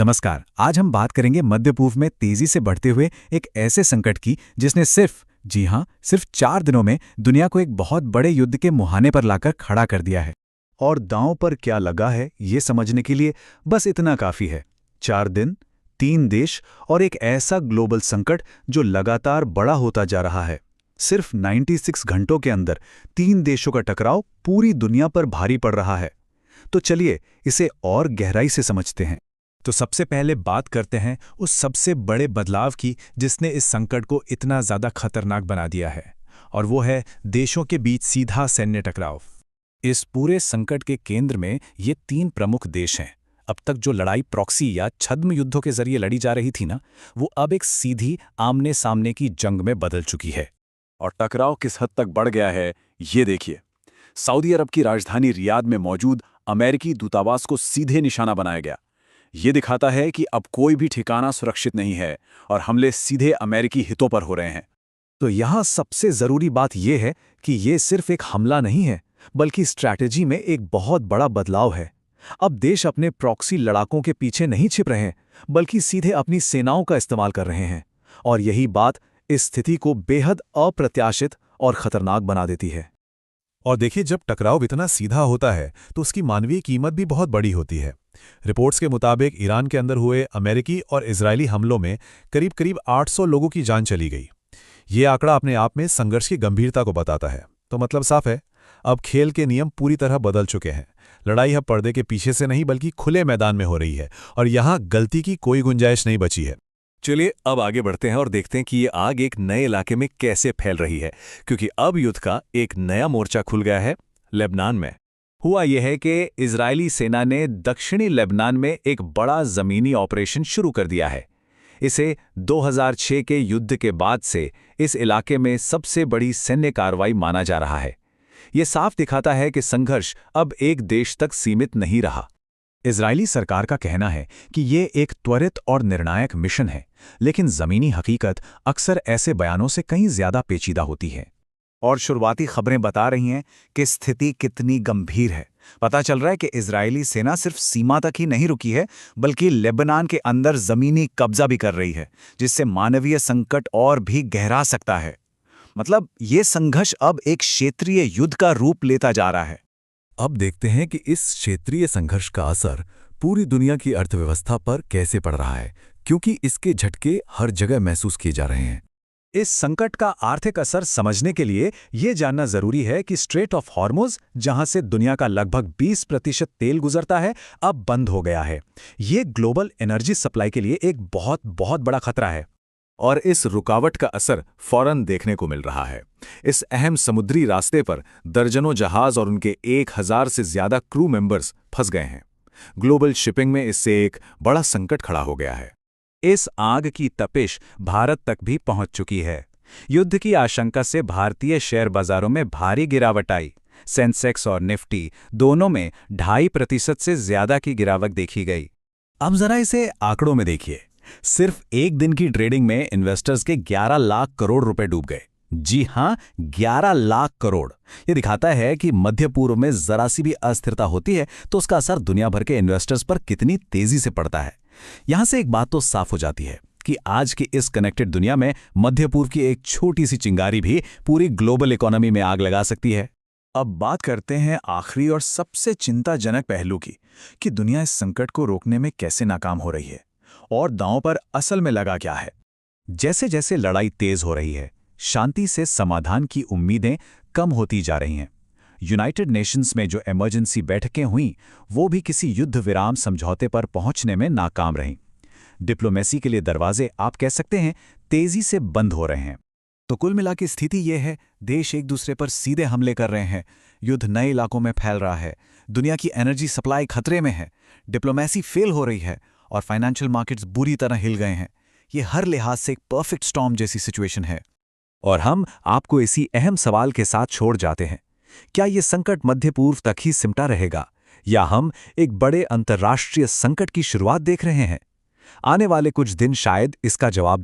नमस्कार। आज हम बात करेंगे मध्य पूर्व में तेजी से बढ़ते हुए एक ऐसे संकट की जिसने सिर्फ 4 दिनों में दुनिया को एक बहुत बड़े युद्ध के मुहाने पर लाकर खड़ा कर दिया है। और दांव पर क्या लगा है ये समझने के लिए बस इतना काफी है। 4 दिन, 3 देश और एक ऐसा ग्लोबल संकट जो लगातार बड़ा होता जा रहा है। सिर्फ 96 घंटों के अंदर 3 देशों का टकराव पूरी दुनिया पर भारी पड़ रहा है। तो चलिए इसे और गहराई से समझते हैं। तो सबसे पहले बात करते हैं उस सबसे बड़े बदलाव की जिसने इस संकट को इतना ज़्यादा खतरनाक बना दिया है, और वो है देशों के बीच सीधा सैन्य टकराव। इस पूरे संकट के केंद्र में ये 3 प्रमुख देश हैं। अब तक जो लड़ाई प्रॉक्सी या छद्म युद्धों के जरिए लड़ी जा रही थी ना, वो अब एक सीधी आमने सामने की जंग में बदल चुकी है। और टकराव किस हद तक बढ़ गया है ये देखिए। सऊदी अरब की राजधानी रियाद में मौजूद अमेरिकी दूतावास को सीधे निशाना बनाया गया। ये दिखाता है कि अब कोई भी ठिकाना सुरक्षित नहीं है और हमले सीधे अमेरिकी हितों पर हो रहे हैं। तो यहाँ सबसे ज़रूरी बात यह है कि ये सिर्फ एक हमला नहीं है, बल्कि स्ट्रैटेजी में एक बहुत बड़ा बदलाव है। अब देश अपने प्रॉक्सी लड़ाकों के पीछे नहीं छिप रहे हैं, बल्कि सीधे अपनी सेनाओं का इस्तेमाल कर रहे हैं। और यही बात इस स्थिति को बेहद अप्रत्याशित और खतरनाक बना देती है। और देखिए, जब टकराव इतना सीधा होता है तो उसकी मानवीय कीमत भी बहुत बड़ी होती है। रिपोर्ट्स के मुताबिक ईरान के अंदर हुए अमेरिकी और इजरायली हमलों में करीब 800 लोगों की जान चली गई। ये आंकड़ा अपने आप में संघर्ष की गंभीरता को बताता है। तो मतलब साफ है, अब खेल के नियम पूरी तरह बदल चुके हैं। लड़ाई अब पर्दे के पीछे से नहीं बल्कि खुले मैदान में हो रही है, और यहाँ गलती की कोई गुंजाइश नहीं बची है। चलिए अब आगे बढ़ते हैं और देखते हैं कि ये आग एक नए इलाके में कैसे फैल रही है, क्योंकि अब युद्ध का एक नया मोर्चा खुल गया है लेबनान में। हुआ यह है कि इजरायली सेना ने दक्षिणी लेबनान में एक बड़ा जमीनी ऑपरेशन शुरू कर दिया है। इसे 2006 के युद्ध के बाद से इस इलाके में सबसे बड़ी सैन्य कार्रवाई माना जा रहा है। ये साफ दिखाता है कि संघर्ष अब एक देश तक सीमित नहीं रहा। इजरायली सरकार का कहना है कि ये एक त्वरित और निर्णायक मिशन है, लेकिन ज़मीनी हकीकत अक्सर ऐसे बयानों से कहीं ज़्यादा पेचीदा होती है। और शुरुआती खबरें बता रही हैं कि स्थिति कितनी गंभीर है। पता चल रहा है कि इजरायली सेना सिर्फ सीमा तक ही नहीं रुकी है, बल्कि लेबनान के अंदर जमीनी कब्जा भी कर रही है, जिससे मानवीय संकट और भी गहरा सकता है। मतलब ये संघर्ष अब एक क्षेत्रीय युद्ध का रूप लेता जा रहा है। अब देखते हैं कि इस क्षेत्रीय संघर्ष का असर पूरी दुनिया की अर्थव्यवस्था पर कैसे पड़ रहा है, क्योंकि इसके झटके हर जगह महसूस किए जा रहे हैं। इस संकट का आर्थिक असर समझने के लिए ये जानना जरूरी है कि स्ट्रेट ऑफ हॉर्मुज़, जहां से दुनिया का लगभग 20% तेल गुजरता है, अब बंद हो गया है। ये ग्लोबल एनर्जी सप्लाई के लिए एक बहुत बड़ा खतरा है। और इस रुकावट का असर फौरन देखने को मिल रहा है। इस अहम समुद्री रास्ते पर दर्जनों जहाज और उनके 1000 से ज्यादा क्रू मेंबर्स फंस गए हैं। ग्लोबल शिपिंग में इससे एक बड़ा संकट खड़ा हो गया है। इस आग की तपिश भारत तक भी पहुंच चुकी है। युद्ध की आशंका से भारतीय शेयर बाजारों में भारी गिरावट आई। सेंसेक्स और निफ्टी दोनों में 2.5% से ज्यादा की गिरावट देखी गई। अब जरा इसे आंकड़ों में देखिए। सिर्फ एक दिन की ट्रेडिंग में इन्वेस्टर्स के 11 लाख करोड़ रुपए डूब गए। जी हां, 11 लाख करोड़। यह दिखाता है कि मध्य पूर्व में जरा सी भी अस्थिरता होती है तो उसका असर दुनिया भर के इन्वेस्टर्स पर कितनी तेजी से पड़ता है। यहां से एक बात तो साफ हो जाती है कि आज की इस कनेक्टेड दुनिया में मध्य पूर्व की एक छोटी सी चिंगारी भी पूरी ग्लोबल इकोनॉमी में आग लगा सकती है। अब बात करते हैं आखिरी और सबसे चिंताजनक पहलू की, कि दुनिया इस संकट को रोकने में कैसे नाकाम हो रही है और दांव पर असल में लगा क्या है। जैसे जैसे लड़ाई तेज हो रही है, शांति से समाधान की उम्मीदें कम होती जा रही हैं। यूनाइटेड नेशंस में जो इमरजेंसी बैठकें हुईं, वो भी किसी युद्ध विराम समझौते पर पहुंचने में नाकाम रहीं। डिप्लोमेसी के लिए दरवाजे, आप कह सकते हैं, तेजी से बंद हो रहे हैं। तो कुल मिला के स्थिति ये है, देश एक दूसरे पर सीधे हमले कर रहे हैं, युद्ध नए इलाकों में फैल रहा है, दुनिया की एनर्जी सप्लाई खतरे में है, डिप्लोमेसी फेल हो रही है और फाइनेंशियल मार्केट्स बुरी तरह हिल गए हैं। ये हर लिहाज से एक परफेक्ट स्टॉर्म जैसी सिचुएशन है। और हम आपको इसी अहम सवाल के साथ छोड़ जाते हैं, क्या ये संकट मध्य पूर्व तक ही सिमटा रहेगा, या हम एक बड़े अंतर्राष्ट्रीय संकट की शुरुआत देख रहे हैं? आने वाले कुछ दिन शायद इसका जवाब